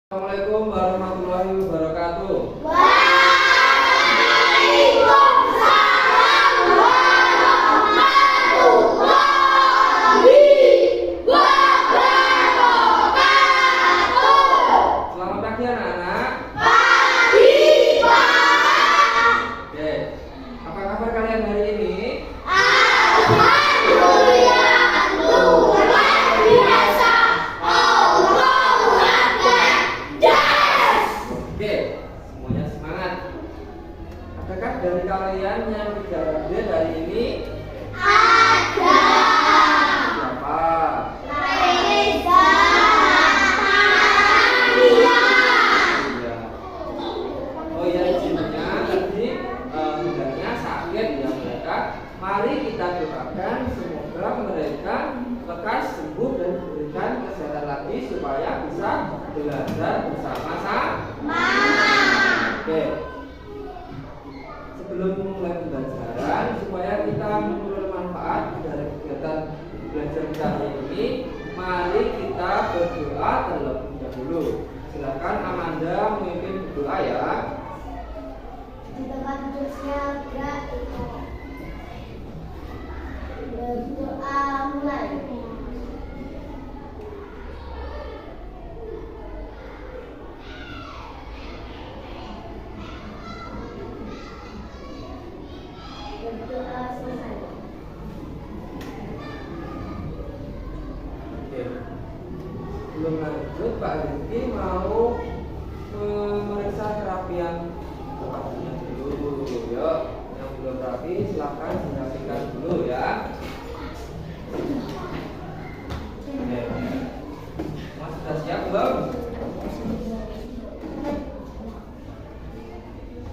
Assalamualaikum warahmatullahi wabarakatuh. Waalaikumsalam warahmatullahi wabarakatuh. Selamat pagi anak-anak. Pagi, Pak. Oke, apa kabar kalian hari ini? Alhamdulillah, luar biasa. Allahu Akbar. Das. Oke, semuanya semangat. Adakah dari kalian yang tidak hadir hari ini? Ada. Siapa? Reza. Maria. Iya. Oh iya, izinnya tadi bundanya sakit ya mereka. Mari kita doakan semoga mereka lekas sembuh dan diberikan kesehatan lagi supaya bisa belajar bersama-sama. Oke. Sebelum mulai pembelajaran, supaya kita memperoleh manfaat dari kegiatan belajar kita hari ini, mari kita berdoa terlebih dahulu. Silakan Amanda memimpin berdoa ya. Di tempat duduknya gerak itu. Berdoa mulai. Berdoa selesai. Oke. Belum lanjut, Pak Rizky mau memeriksa kerapian tempatnya dulu. Yuk, yang belum rapi silahkan dirapikan dulu ya. Oke. Mas sudah siap belum?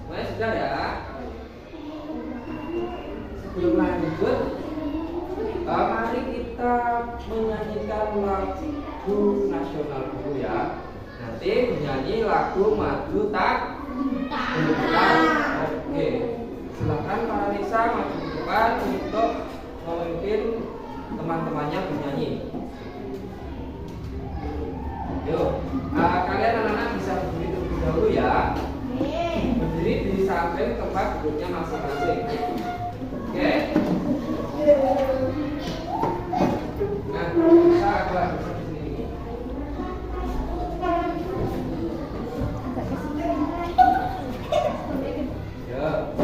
Mas sudah ya? Sebelum lanjut, mari kita menyanyikan lagu nasional dulu ya. Nanti menyanyi lagu Maju Tak Bergerak. Oke, silakan Para Nisa maju ke depan untuk memimpin teman-temannya bernyanyi. Yuk, kalian anak-anak bisa berdiri terlebih dahulu ya. Berdiri di samping tempat duduknya masing-masing. Oke. Nah, kita agak di sini. Ya.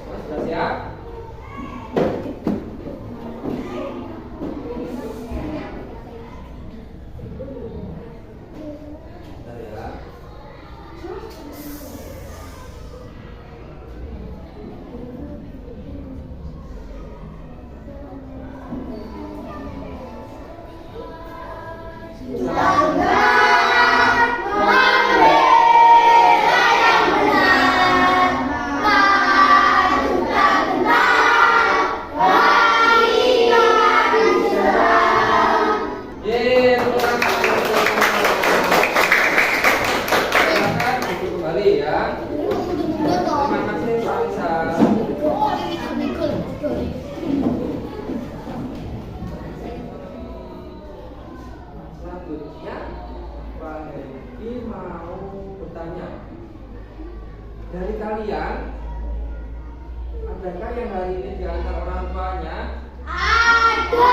Mas sudah siap? Bentar ya. Yeay, silakan duduk kembali ya. Terima kasih Pak Nisa. Selanjutnya Pak Heri mau bertanya, dari kalian adakah yang hari ini diantar orang tuanya? Ada.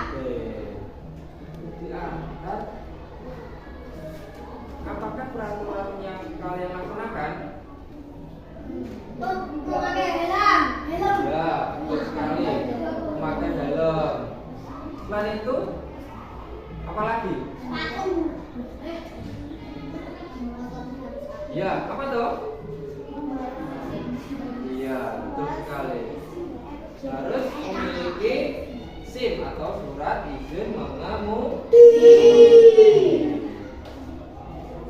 Oke. Diantar. Apakah peraturan yang kalian laksanakan? Memakai helm. Ya, betul sekali. Memakai helm. Selain itu, apa lagi? Ya, apa tuh? Iya, betul sekali. Harus memiliki SIM atau surat izin mengemudi.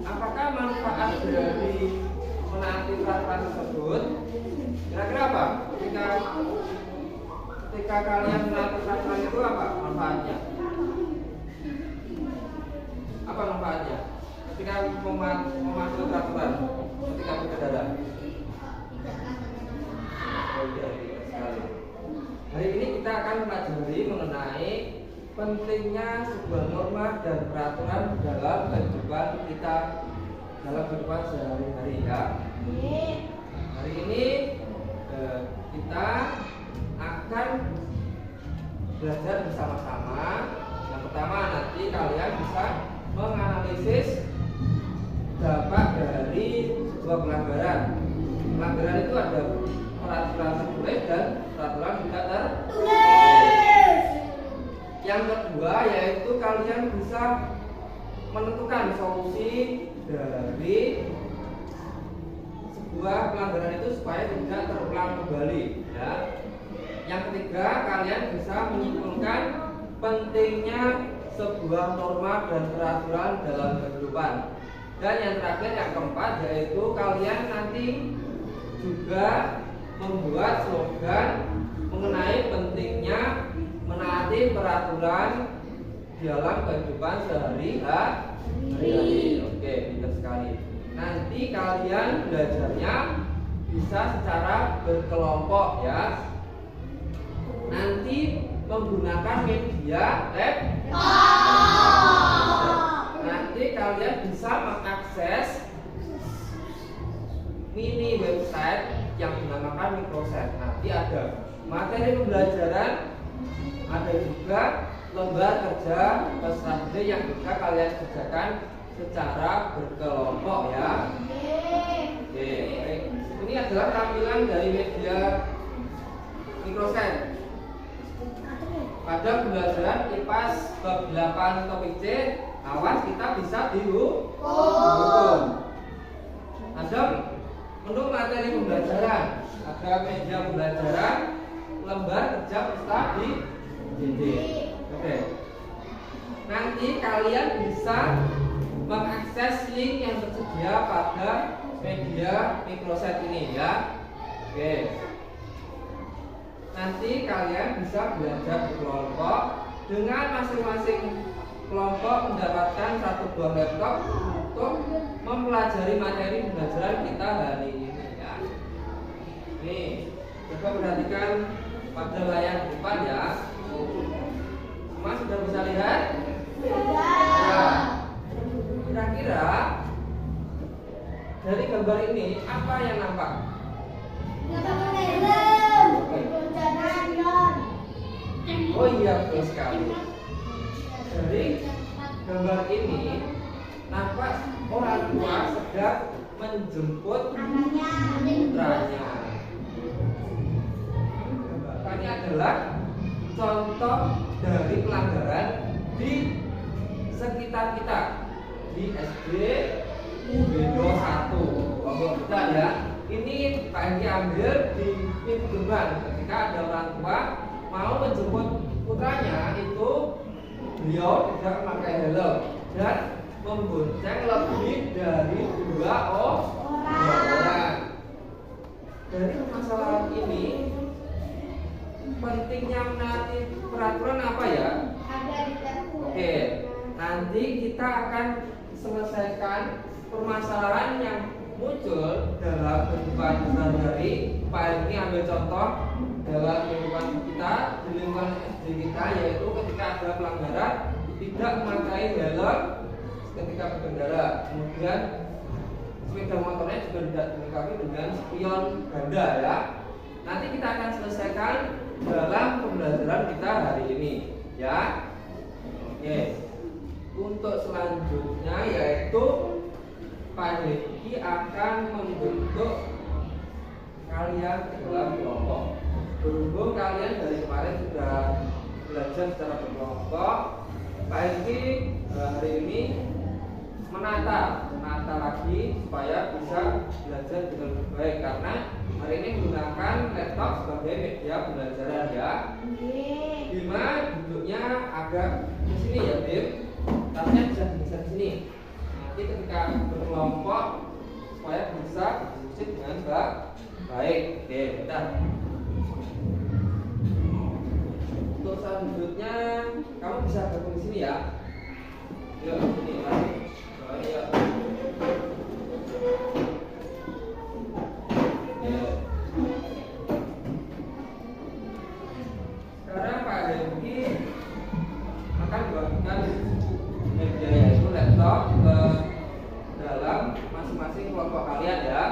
Apakah manfaat dari menaati peraturan tersebut? Kira-kira apa? Ketika kalian menaati peraturan itu apa manfaatnya? Apa manfaatnya? Ketika mematuhi peraturan, ketika berkendara. Oh iya, sekali. Hari ini kita akan mempelajari mengenai pentingnya sebuah norma dan peraturan dalam kehidupan kita, dalam kehidupan sehari-hari ya. Hari ini kita akan belajar bersama-sama. Yang pertama, nanti kalian bisa menganalisis dampak dari sebuah pelanggaran. Pelanggaran itu ada peraturan tertulis dan peraturan tidak tertulis. Yang kedua yaitu kalian bisa menentukan solusi dari sebuah pelanggaran itu supaya tidak terulang kembali ya. Yang ketiga, kalian bisa menyimpulkan pentingnya sebuah norma dan peraturan dalam kehidupan. Dan yang terakhir, yang keempat, yaitu kalian nanti juga membuat slogan mengenai pentingnya menaati peraturan dalam kehidupan sehari-hari. Oke, pintar sekali. Nanti kalian belajarnya bisa secara berkelompok ya. Nanti menggunakan media laptop. Nanti kalian bisa mengakses mini website yang dinamakan Microset. Nanti ada materi pembelajaran, ada juga lembar kerja peserta yang bisa kalian kerjakan secara berkelompok ya. Oke, baik. Ini adalah tampilan dari media Microset. Pada pembelajaran IPAS bab 8 topik C, awas kita bisa dihukum. Ada menu materi pembelajaran, ada media pembelajaran, lembar kerja peserta di JD. Oke. Nanti kalian bisa mengakses link yang tersedia pada media Microset ini ya. Oke. Nanti kalian bisa belajar di kelompok dengan masing-masing kelompok mendapatkan satu buah laptop untuk mempelajari materi pembelajaran kita hari ini ya. Nih, coba perhatikan pada layar depan ya. Semua sudah bisa lihat? Ya. Kira-kira dari gambar ini apa yang nampak? Oh iya, betul sekali. Dari gambar ini nampak orang tua sedang menjemput putranya. Ini adalah contoh dari pelanggaran di sekitar kita di SD UB 1. Pokok kita ya. Ini Pak Hengki ambil di pintu gerbang ketika ada orang tua mau menjemput putranya, itu beliau tidak memakai helm dan membonceng lebih dari dua orang. Dari permasalahan ini, pentingnya menaati peraturan apa ya? Oke, nanti kita akan selesaikan permasalahan yang muncul dalam kehidupan sehari-hari. Pak Hengki ambil contoh dalam kehidupan kita di lingkungan SD kita, yaitu ketika ada pelanggaran tidak memakai helm ketika berkendara, kemudian sepeda motornya juga tidak dilengkapi dengan spion ganda ya. Nanti kita akan selesaikan dalam pembelajaran kita hari ini ya. Oke, untuk selanjutnya yaitu Pak Hengki akan membentuk kalian ke dalam kelompok. Berhubung kalian dari kemarin sudah belajar secara berkelompok, Pak Hengki hari ini menata lagi supaya bisa belajar dengan lebih baik, karena hari ini menggunakan laptop sebagai media pembelajaran ya. Bima duduknya agak di sini ya, Bim. Tasnya bisa di sini. Nanti ketika berkelompok supaya bisa diskusi dengan baik. Oke, bentar. Untuk selanjutnya kamu bisa gabung di sini ya. Yuk, sini lagi. Ayo. Sekarang Pak Hengki laptop ke dalam masing-masing kelompok kalian ya.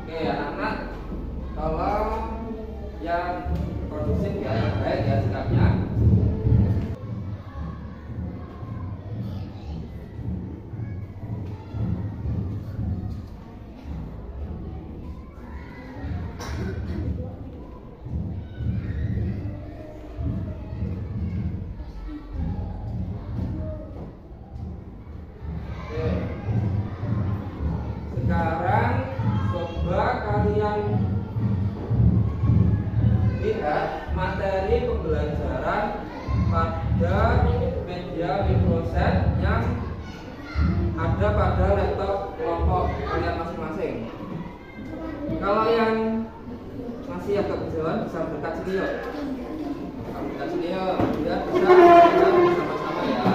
Oke anak-anak, tolong yang kondusif ya, yang baik ya sikapnya. Sekarang coba kalian lihat materi pembelajaran pada media Microsoft yang ada pada laptop kelompok kalian masing-masing. Kalau yang masih agak kejauhan bisa dekat sini yuk. Dekat sini yuk, biar bisa bersama-sama ya.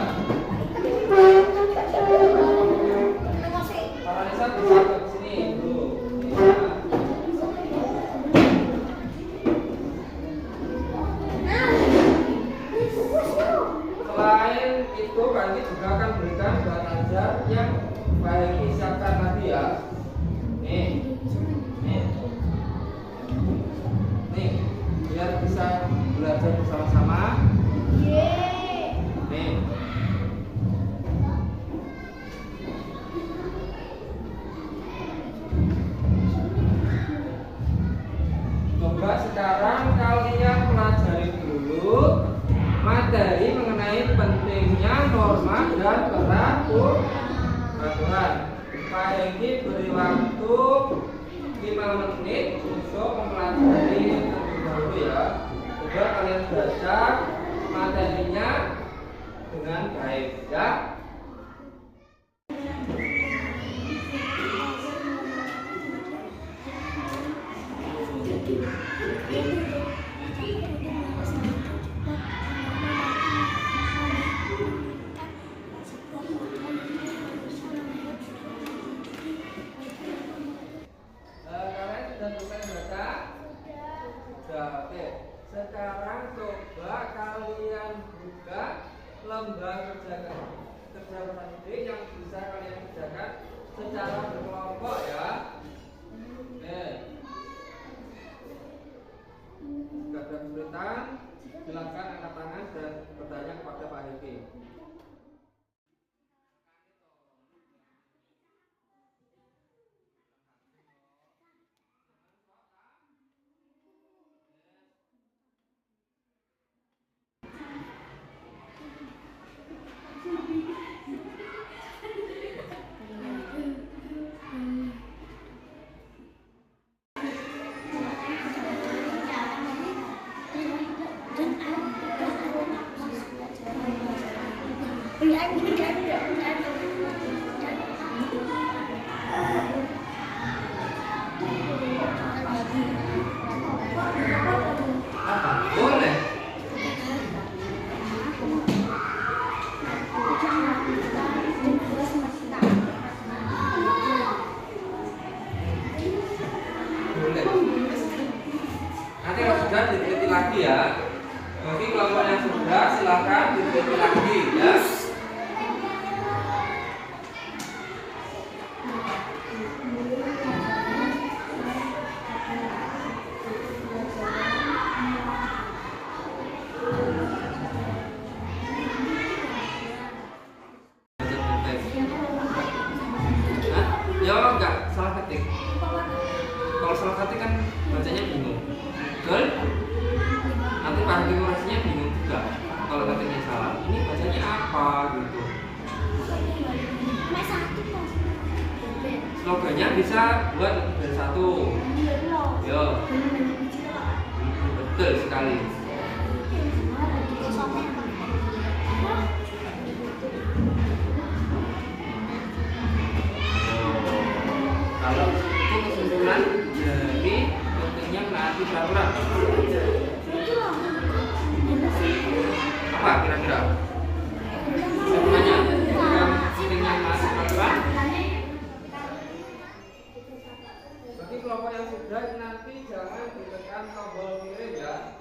Farhanisa bisa ke sini dulu. Selain itu, kami juga akan berikan bahan ajar yang Pak Hengki siapkan tadi ya. Nih, biar bisa belajar bersama-sama. Nih. Coba sekarang kalian pelajari dulu materi mengenai pentingnya norma dan peraturan. Pak Hengki beri waktu 5 menit untuk mempelajari terlebih dahulu ya. Coba kalian baca materinya dengan baik ya. Oke. Sekarang coba kalian buka lembar kerja praktik yang bisa kalian kerjakan secara berkelompok ya. Oke. Jika ada kesulitan, silakan angkat tangan dan bertanya kepada Pak Hengki. Boleh. Nanti kalau sudah diteliti lagi ya. Nanti kelompok yang sudah silakan diteliti lagi ya. Ya enggak salah ketik. Kalau salah ketik kan bacanya bingung. Betul? Nanti Pak Hengki koreksinya bingung juga. Kalau ketiknya salah, ini bacanya apa gitu. Slogannya bisa buat lebih dari satu. Yo. Betul sekali. Kalau itu kesimpulan dari pentingnya menaati peraturan. Apa kira-kira? Kesimpulannya pentingnya menaati peraturan. Bagi kelompok yang sudah nanti jangan ditekan tombol kirim ya.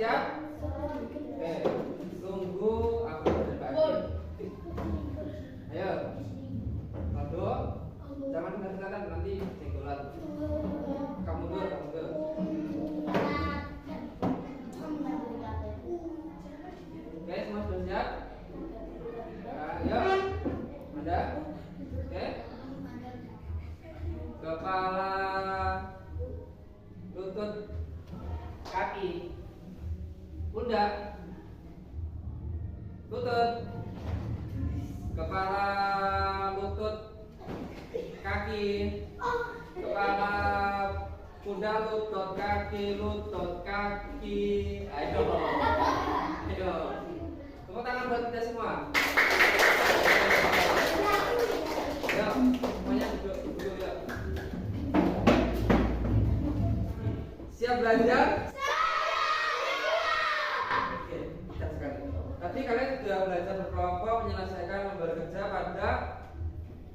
siap? Oke, tunggu aku dari Pak Akin. Ayo, Aldo, jangan kelihatan nanti jenggolan. Kamu dulu. Oke, semua sudah siap? Ya, ayo, ada? Oke. Kepala, lutut, kaki, pundak, lutut, kepala, lutut, kaki, kepala, pundak, lutut, kaki. Ayo, tepuk tangan buat kita semua. Ya, semuanya duduk dulu ya. Siap belajar? Oke, siap sekali. Tadi kalian sudah belajar berkelompok menyelesaikan lembar kerja pada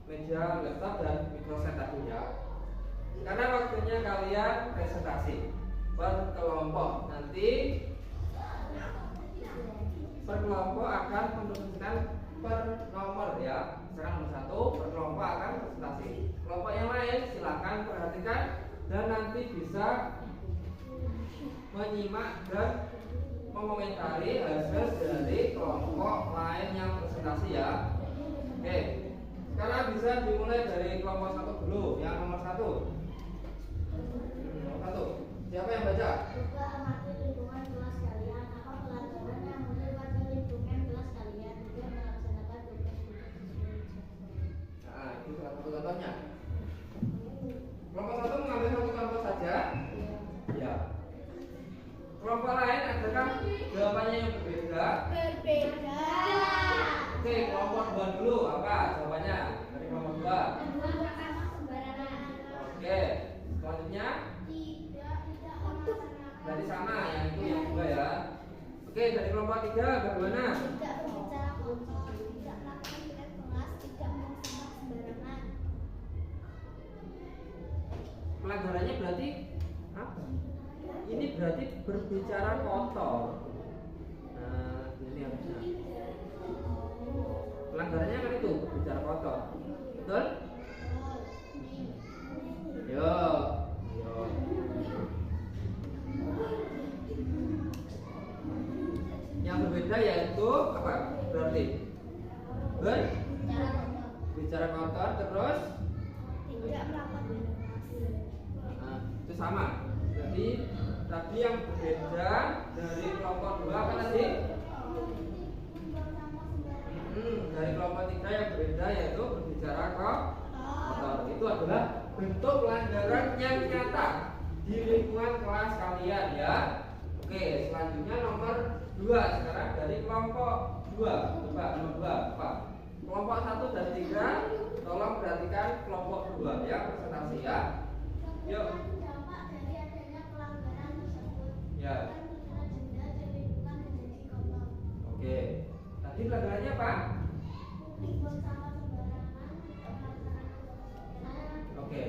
meja laptop dan mikroset tadi ya. Karena waktunya kalian presentasi berkelompok. Nanti berkelompok akan menuliskan per nomor ya. Misalkan nomor 1 berkelompok akan presentasi. Kelompok yang lain silakan perhatikan dan nanti bisa menyimak dan mengomentari hasil dari kelompok lain yang presentasi ya. Oke, sekarang bisa dimulai dari kelompok 1 dulu. Yang nomor 1. Nomor 1. Siapa yang baca? Juga amati lingkungan kelas kalian. Apa pelajaran yang melibatkan lingkungan kelas kalian? Juga melaksanakan tugas sesuai jadwal. Nah, itu salah satu contohnya. Kelompok 1 mengambil satu contoh saja. Ya. Kelompok lain adakah jawabannya yang berbeda? Berbeda. Oke, kelompok 2 dulu. Apa jawabannya dari kelompok 2? Buang sampah sembarangan. Oke, selanjutnya Tidak melaksanakan. berarti sama yang itu yang 2 ya. Oke, dari kelompok 3 bagaimana? Tidak berbicara kotor. Tidak melakukan tugas kelas. Tidak buang sampah sembarangan. Pelanggarannya berarti apa? Ini berarti berbicara kotor. Nah, ini harusnya. Pelanggarannya kan itu berbicara kotor. Betul? Yo. Yang berbeda yaitu apa? Berarti berbicara kotor terus Tidak melakukan tugas. nah, itu sama. Jadi tadi yang berbeda dari kelompok 2 apa tadi? Dari kelompok 3 yang berbeda yaitu berbicara kotor. Itu adalah bentuk pelanggaran yang nyata di lingkungan kelas kalian ya. Oke, selanjutnya nomor 2 sekarang dari kelompok 2. Coba nomor 2 apa? Kelompok 1 dan 3 tolong perhatikan kelompok 2 ya, presentasi ya. Yuk. Dampak dari adanya pelanggaran tersebut. Ya. Dan denda dan lingkungan menjadi kotor. Oke. Tadi pelanggarannya apa? Buang sampah sembarangan. Tidak melaksanakan tugas. Oke.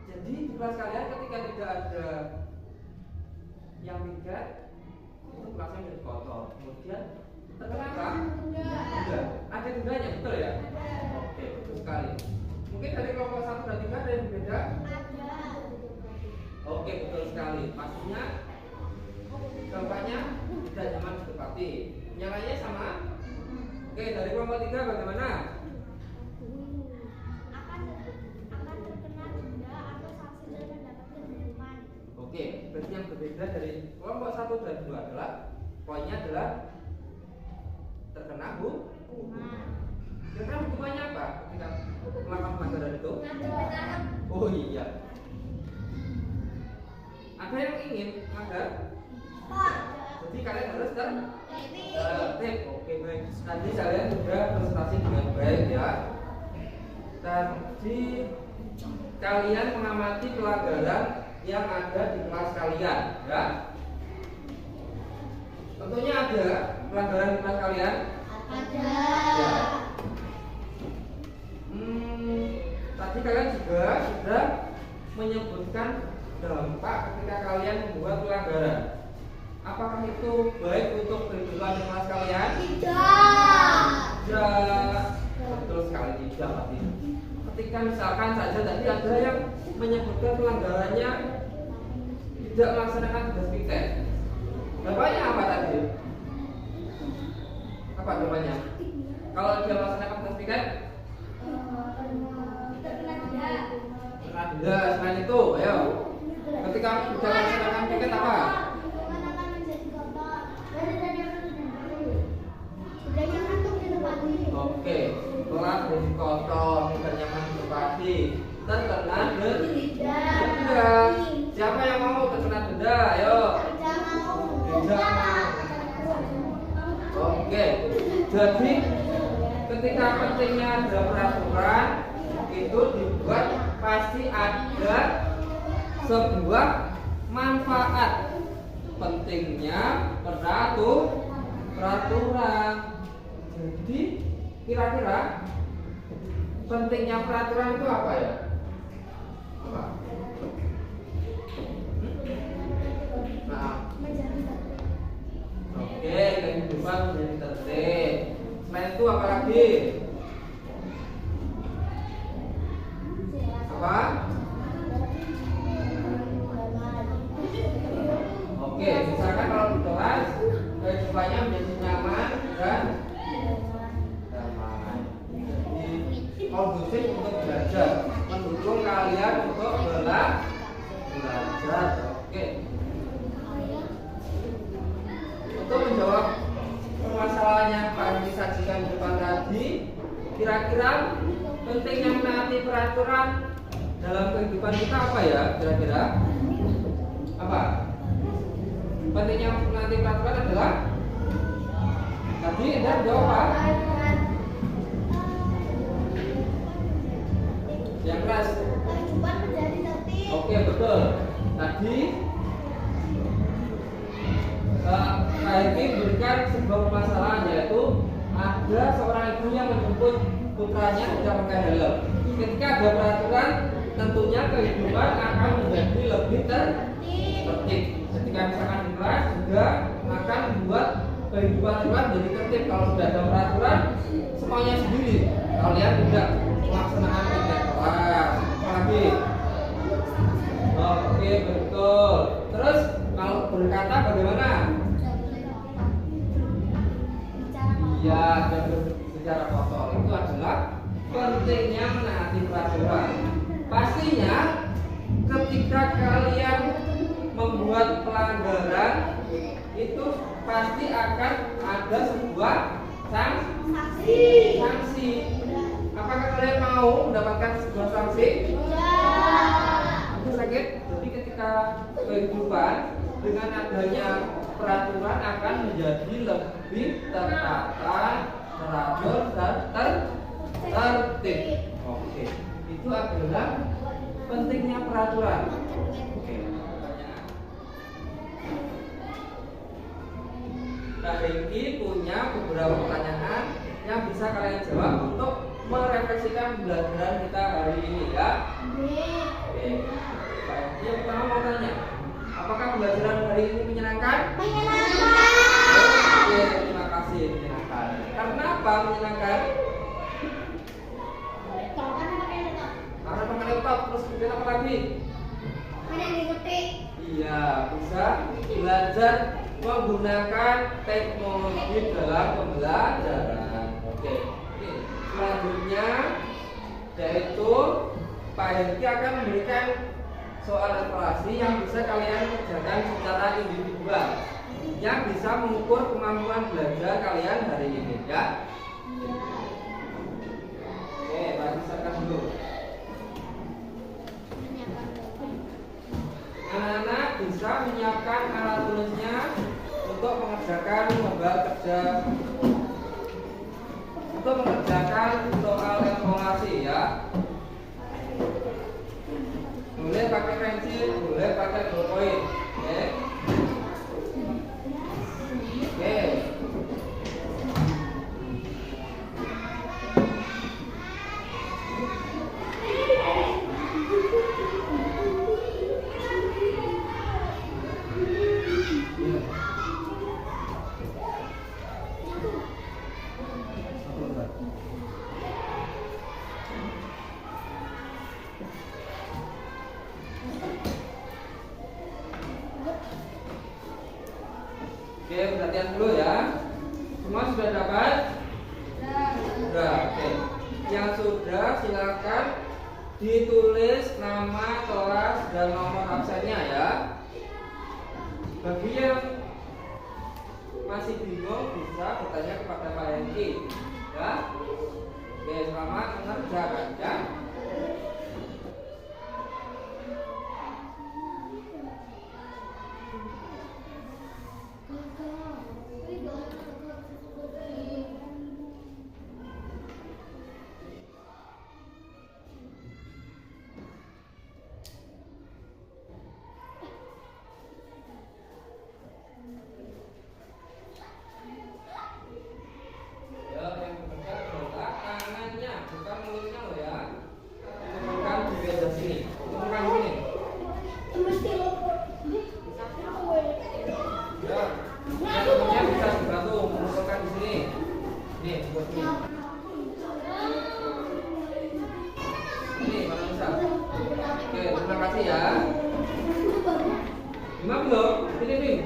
Jadi di kelas kalian ketika tidak ada yang piket itu kelasnya menjadi kotor. Kemudian terkena apa? Denda. Ada dendanya, betul ya? Oke, betul sekali. Mungkin dari kelompok 1 dan 3 ada yang berbeda? Oke, betul sekali. Pastinya dampaknya tidak nyaman ditempati. Yang lainnya sama? Oke, dari kelompok 3 bagaimana? akan terkena denda atau sanksi dan mendapatkan hukuman. Oke, berarti yang berbeda dari kelompok 1 dan 2 adalah poinnya adalah terkena hukuman. Kira-kira hukumannya apa ketika melakukan pelanggaran itu? Oh iya. Ada yang ingin melanggar? Jadi kalian harus tertib. Oke baik. Nanti kalian sudah presentasi dengan baik ya. Tadi kalian mengamati pelanggaran yang ada di kelas kalian, ya. Tentunya ada pelanggaran di kelas kalian. Ada. Ya. Tadi kalian juga sudah menyebutkan dampak ketika kalian membuat pelanggaran. Apa apakah itu baik untuk kehidupan di kelas kalian? Tidak. Tidak. Betul sekali tidak. Ketika misalkan saja tadi ada yang menyebutkan pelanggarannya tidak melaksanakan tugas piket. Jawabannya apa tadi? Apa jawabannya? Kalau dia melaksanakan tugas piket? Kena denda. Selain itu, ayo. Ketika tidak melaksanakan piket apa? Oke, kelas jadi kotor, tidak nyaman ditempati, terkena denda. Siapa yang mau terkena denda? Ayo. Tidak. Oke, jadi ketika pentingnya ada peraturan itu dibuat pasti ada sebuah manfaat. Pentingnya peraturan. Jadi kira-kira pentingnya peraturan itu apa ya? Apa? Nah, oke, kehidupan menjadi tertib. Selain itu apa lagi? Apa? Oke, misalkan kalau di kelas kehidupannya menjadi nyaman dan damai. Jadi kondusif untuk belajar, mendukung kalian untuk belajar. Oke. Untuk menjawab permasalahan yang Pak Andi sajikan di depan tadi, kira-kira pentingnya menaati peraturan dalam kehidupan kita apa ya? Kira-kira apa? Pentingnya menaati peraturan adalah tadi Anda jawab apa? Yang keras. Oke, betul. Tadi Pak Eki memberikan sebuah permasalahan, yaitu ada seorang ibu yang menjemput putranya tidak pakai helm. Ketika ada peraturan, tentunya kehidupan akan menjadi lebih tertib. Ketika misalkan di kelas juga akan membuat kehidupan kelas menjadi tertib. Kalau sudah ada peraturan, semuanya sendiri. Kalian tidak melaksanakan kegiatan kelas. Apalagi? Oke, betul. Terus kalau berkata bagaimana? Iya, secara kotor itu adalah pentingnya menaati peraturan. Pastinya ketika kalian membuat pelanggaran itu pasti akan ada sebuah sanksi. Apakah kalian mau mendapatkan sebuah sanksi? Itu sakit. Jadi ketika kehidupan dengan adanya peraturan akan menjadi lebih tertata, teratur, dan tertib. Oke, itu adalah pentingnya peraturan. Oke, pertanyaan. Kak Hengki punya beberapa pertanyaan yang bisa kalian jawab untuk merefleksikan pembelajaran kita hari ini, ya. Oke, yang pertama mau tanya, apakah pembelajaran hari ini menyenangkan? Oke, terima kasih, menyenangkan. Karena apa menyenangkan? Karena pakai laptop, terus kemudian apa lagi? Iya, bisa belajar menggunakan teknologi dalam pembelajaran. Oke, selanjutnya yaitu Pak Hengki akan memberikan soal evaluasi yang bisa kalian kerjakan secara individual, yang bisa mengukur kemampuan belajar kalian hari ini, ya. Oke, Pak silakan dulu. Anak-anak bisa menyiapkan alat tulisnya untuk mengerjakan gambar kerja, untuk mengerjakan soal evaluasi, ya. Boleh pakai pensil, boleh pakai ballpoint. Oke. Oke. Oke, perhatian dulu ya. Semua sudah dapat? Sudah. Oke. Yang sudah silakan ditulis nama kelas dan nomor absennya ya. Bagi yang masih bingung bisa bertanya kepada Pak Hengki ya. Oke, selamat mengerjakan ya. Terima kasih ya. Gimana belum? Ini Bim.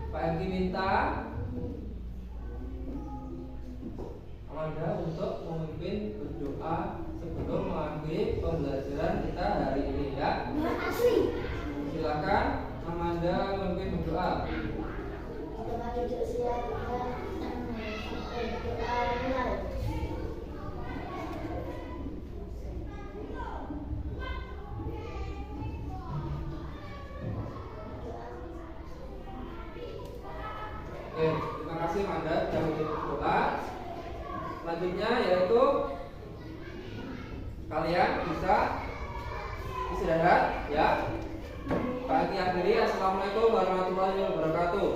Pak Hengki minta Amanda untuk memimpin berdoa sebelum mengakhiri pembelajaran kita hari ini ya. Terima kasih. Silakan Amanda memimpin berdoa. Kita duduk siap dan berdoa mulai. Oke, terima kasih Amanda sudah memimpin berdoa. Selanjutnya yaitu kalian bisa istirahat ya. Pagi akhiri, assalamualaikum warahmatullahi wabarakatuh.